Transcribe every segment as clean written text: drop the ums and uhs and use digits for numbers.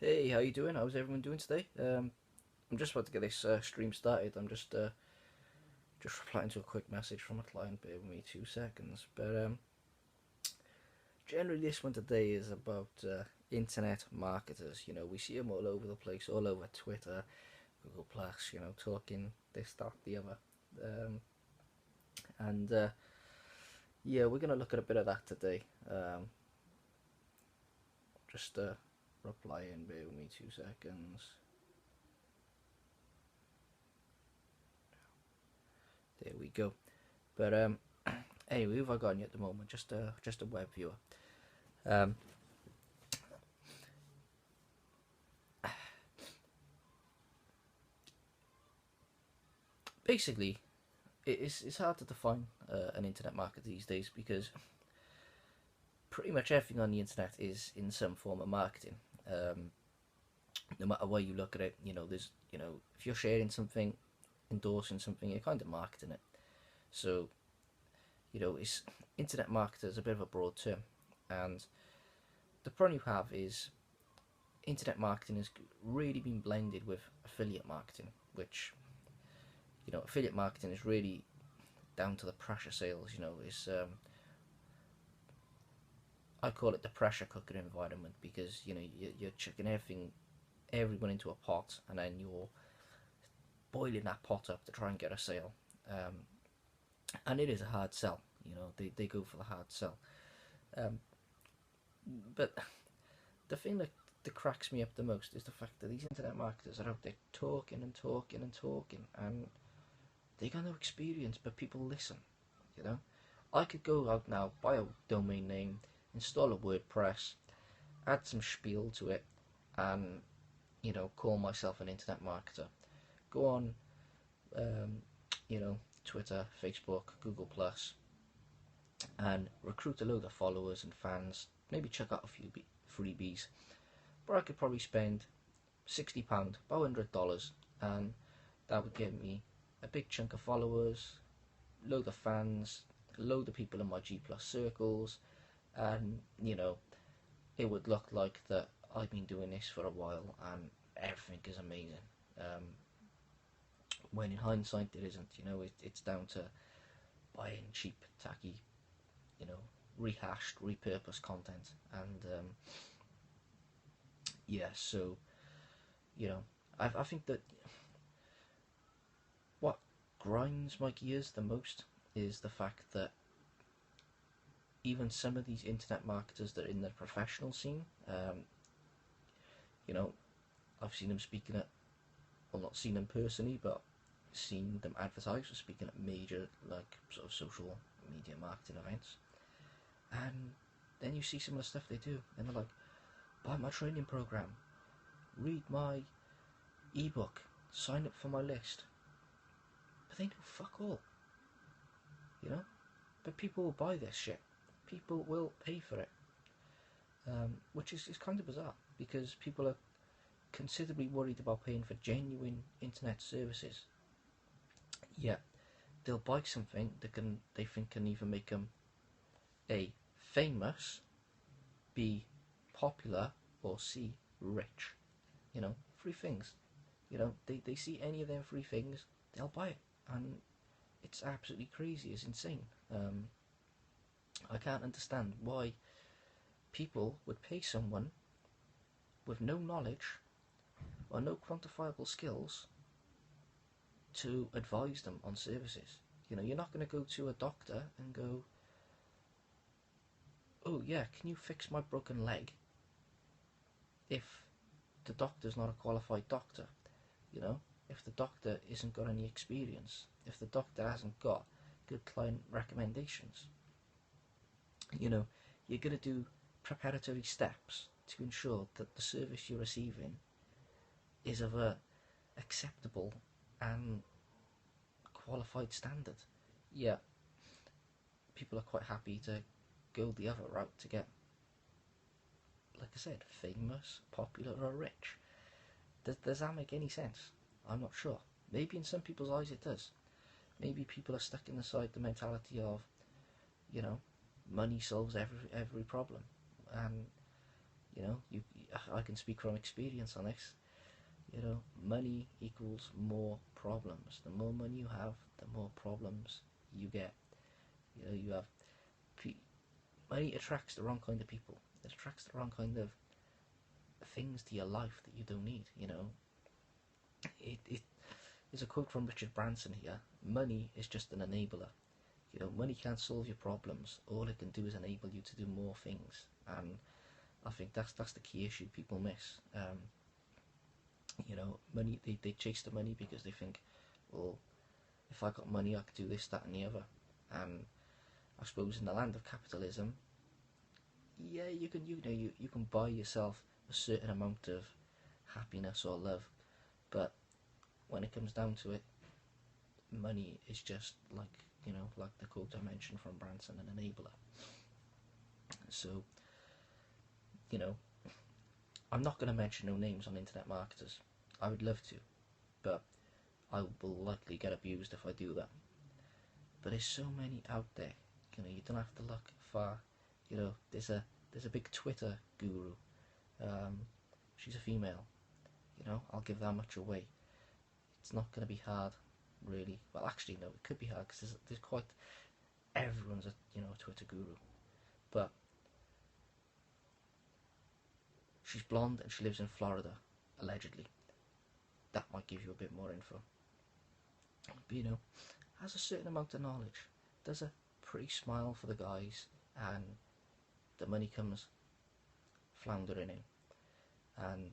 Hey, how you doing? How's everyone doing today? I'm just about to get this stream started. I'm just replying to a quick message from a client. Bear with me 2 seconds. But generally, this one today is about internet marketers. You know, we see them all over the place, all over Twitter, Google Plus. You know, talking this, that, the other. Um, and yeah, we're gonna look at a bit of that today. Just replying. Bear with me 2 seconds. There we go. But anyway, who have I got on you at the moment? Just a web viewer. Um, Basically, it's hard to define an internet market these days because pretty much everything on the internet is in some form of marketing. Um, no matter where you look at it, there's if you're sharing something, endorsing something, you're kind of marketing it. So it's internet marketer is a bit of a broad term, and the problem you have is internet marketing has really been blended with affiliate marketing, which affiliate marketing is really down to the pressure sales. It's I call it the pressure cooker environment because you're chucking everyone into a pot, and then you're boiling that pot up to try and get a sale. Um, and it is a hard sell. They go for the hard sell. Um, but the thing that cracks me up the most is the fact that these internet marketers are out there talking and talking and talking, and they got no experience, but people listen. You know, I could go out now, buy a domain name, install a WordPress, add some spiel to it, and call myself an internet marketer. Go on, um, Twitter, Facebook, Google Plus, and recruit a load of followers and fans. Maybe check out a few freebies. But I could probably spend £60, about $100, and that would give me a big chunk of followers, load of fans, a load of people in my G Plus circles, and it would look like that I've been doing this for a while and everything is amazing. Um, when in hindsight it isn't. It's down to buying cheap, tacky, you know, rehashed, repurposed content, and yeah. So I think that what grinds my gears the most is the fact that even some of these internet marketers that are in the professional scene, you know, I've seen them speaking at, well, not seen them personally, but seen them advertise or speaking at major, like, sort of social media marketing events. And then you see some of the stuff they do, and they're like, buy my training program, read my ebook, sign up for my list. But they know fuck all, you know? But people will buy this shit. People will pay for it. Which is kind of bizarre because people are considerably worried about paying for genuine internet services. Yet they'll buy something that they think can either make them A, famous, B, popular, or C, rich. Three things. They see any of them three things, they'll buy it. And it's absolutely crazy, it's insane. I can't understand why people would pay someone with no knowledge or no quantifiable skills to advise them on services. You're not going to go to a doctor and go, oh yeah, can you fix my broken leg? If the doctor's not a qualified doctor, you know, if the doctor isn't got any experience, if the doctor hasn't got good client recommendations, you're going to do preparatory steps to ensure that the service you're receiving is of a acceptable and qualified standard. Yeah, people are quite happy to go the other route to get, like I said, famous, popular, or rich. Does that make any sense? I'm not sure. Maybe in some people's eyes it does. Maybe people are stuck inside the mentality of, money solves every problem, and You know, I can speak from experience on this. You know, money equals more problems. The more money you have, the more problems you get. You know, you have money attracts the wrong kind of people. It attracts the wrong kind of things to your life that you don't need. You know, it is a quote from Richard Branson here. Money is just an enabler. You know, money can't solve your problems. All it can do is enable you to do more things. And I think that's the key issue people miss. You know, money, they chase the money because they think, well, if I got money I could do this, that and the other. And I suppose in the land of capitalism, yeah, you can buy yourself a certain amount of happiness or love, but when it comes down to it, money is just like, you know, like the quote I mentioned from Branson, an enabler. So, you know, I'm not going to mention no names on internet marketers. I would love to, but I will likely get abused if I do that. But there's so many out there. You know, you don't have to look far. You know, there's a big Twitter guru. She's a female. You know, I'll give that much away. It's not going to be hard, really. Well, actually, no, it could be hard because there's quite everyone's a Twitter guru, but she's blonde and she lives in Florida, allegedly. That might give you a bit more info. But you know, has a certain amount of knowledge, does a pretty smile for the guys, and the money comes floundering in, and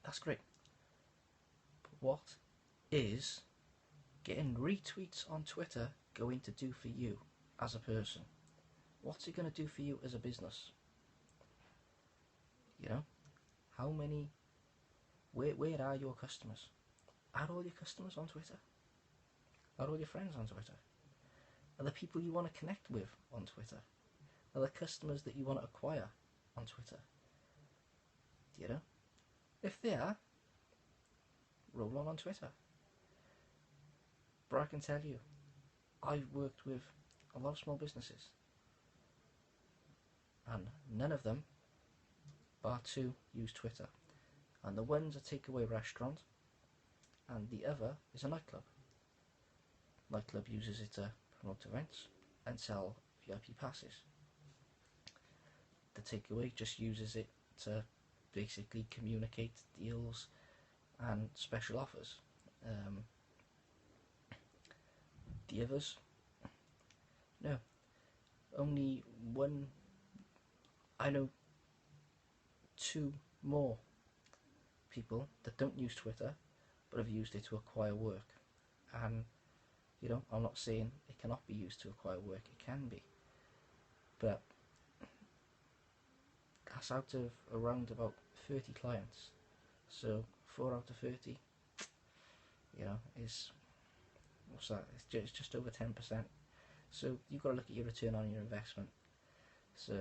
that's great. But what is getting retweets on Twitter going to do for you as a person? What's it going to do for you as a business? You know, how many, where are your customers? Are all your customers on Twitter? Are all your friends on Twitter? Are the people you want to connect with on Twitter? Are the customers that you want to acquire on Twitter? You know, if they are, roll on Twitter. But I can tell you, I've worked with a lot of small businesses, and none of them, bar two, use Twitter. And the one's a takeaway restaurant, and the other is a nightclub. Nightclub uses it to promote events and sell VIP passes. The takeaway just uses it to basically communicate deals and special offers. The others, no. Only one, I know two more people that don't use Twitter but have used it to acquire work. And you know, I'm not saying it cannot be used to acquire work, it can be, but that's out of around about 30 clients. So 4 out of 30, you know, is, what's that? It's just over 10%. So you've got to look at your return on your investment. So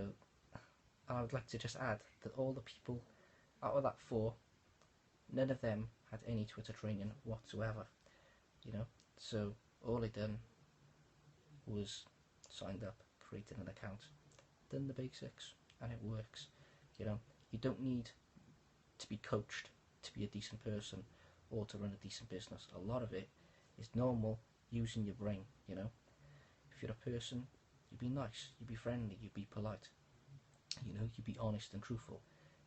I would like to just add that all the people out of that 4, none of them had any Twitter training whatsoever. You know, so all they done was signed up, created an account, done the basics, and it works. You know, you don't need to be coached to be a decent person or to run a decent business. A lot of it is normal using your brain. You know, if you're a person, you be nice, you be friendly, you be polite, you know, you be honest and truthful.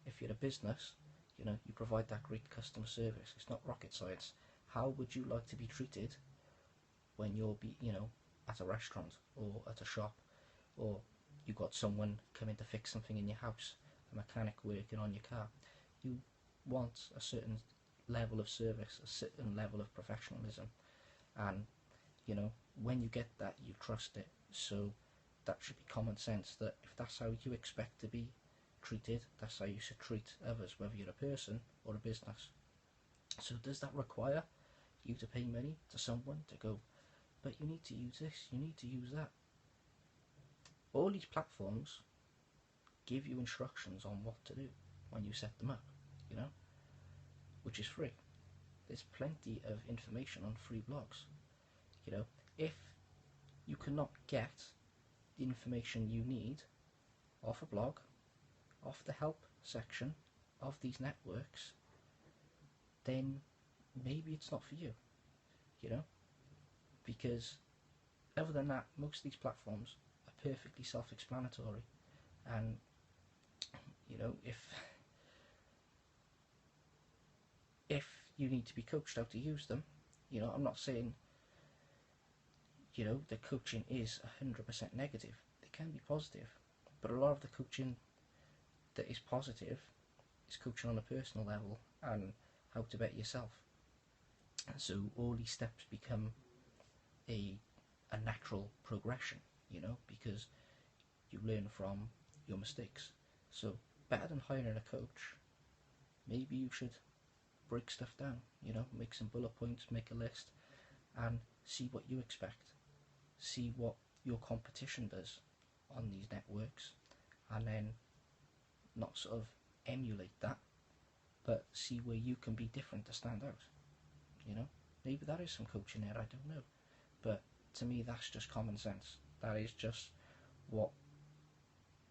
If you're a business, you know, you provide that great customer service. It's not rocket science. How would you like to be treated when you're at a restaurant or at a shop, or you got someone coming to fix something in your house, a mechanic working on your car? You want a certain level of service, a certain level of professionalism, and you know, when you get that, you trust it. So that should be common sense, that if that's how you expect to be treated, that's how you should treat others, whether you're a person or a business. So does that require you to pay money to someone to go, but you need to use this, you need to use that? All these platforms give you instructions on what to do when you set them up, you know, which is free. There's plenty of information on free blogs. You know, if you cannot get the information you need off a blog, off the help section of these networks, then maybe it's not for you, you know? Because other than that, most of these platforms are perfectly self-explanatory. And, you know, if you need to be coached how to use them, you know, I'm not saying, you know, the coaching is 100% negative. It can be positive, but a lot of the coaching that is positive is coaching on a personal level and how to better yourself. So all these steps become a natural progression, you know, because you learn from your mistakes. So better than hiring a coach, maybe you should break stuff down, you know, make some bullet points, make a list, and see what you expect. See what your competition does on these networks, and then not sort of emulate that, but see where you can be different to stand out. You know, maybe that is some coaching there, I don't know. But to me, that's just common sense. That is just what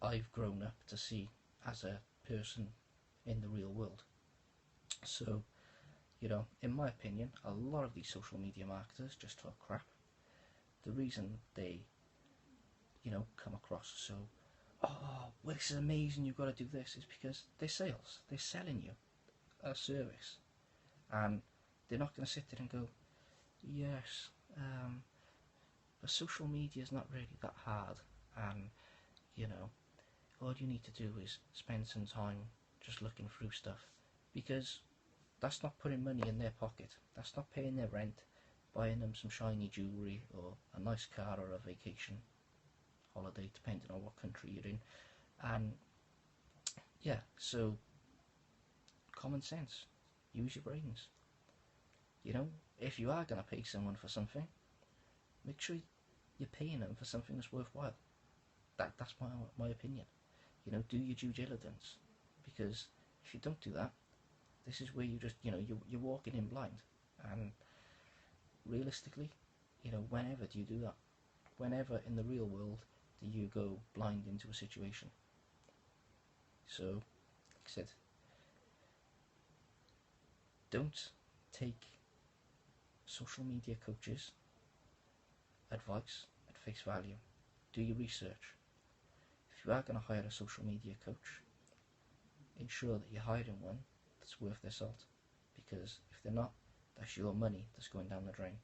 I've grown up to see as a person in the real world. So, you know, in my opinion, a lot of these social media marketers just talk crap. The reason they, you know, come across so, oh, well, this is amazing, you've got to do this, is because they're sales. They're selling you a service. And they're not going to sit there and go, yes, but social media is not really that hard, and, you know, all you need to do is spend some time just looking through stuff, because that's not putting money in their pocket. That's not paying their rent, buying them some shiny jewellery or a nice car or a vacation holiday, depending on what country you're in. And yeah, so common sense, use your brains. You know, if you are going to pay someone for something, make sure you're paying them for something that's worthwhile. That's my opinion. You know, do your due diligence, because if you don't do that, this is where you just, you know, you're walking in blind. And realistically, you know, whenever do you do that? Whenever in the real world do you go blind into a situation? So, like I said, don't take social media coaches' advice at face value. Do your research. If you are going to hire a social media coach, ensure that you're hiring one that's worth their salt, because if they're not, that's your money that's going down the drain.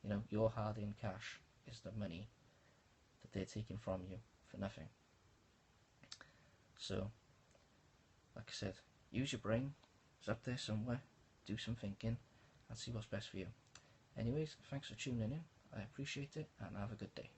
You know, your hard-earned cash is the money that they're taking from you for nothing. So, like I said, use your brain. It's up there somewhere. Do some thinking and see what's best for you. Anyways, thanks for tuning in. I appreciate it, and have a good day.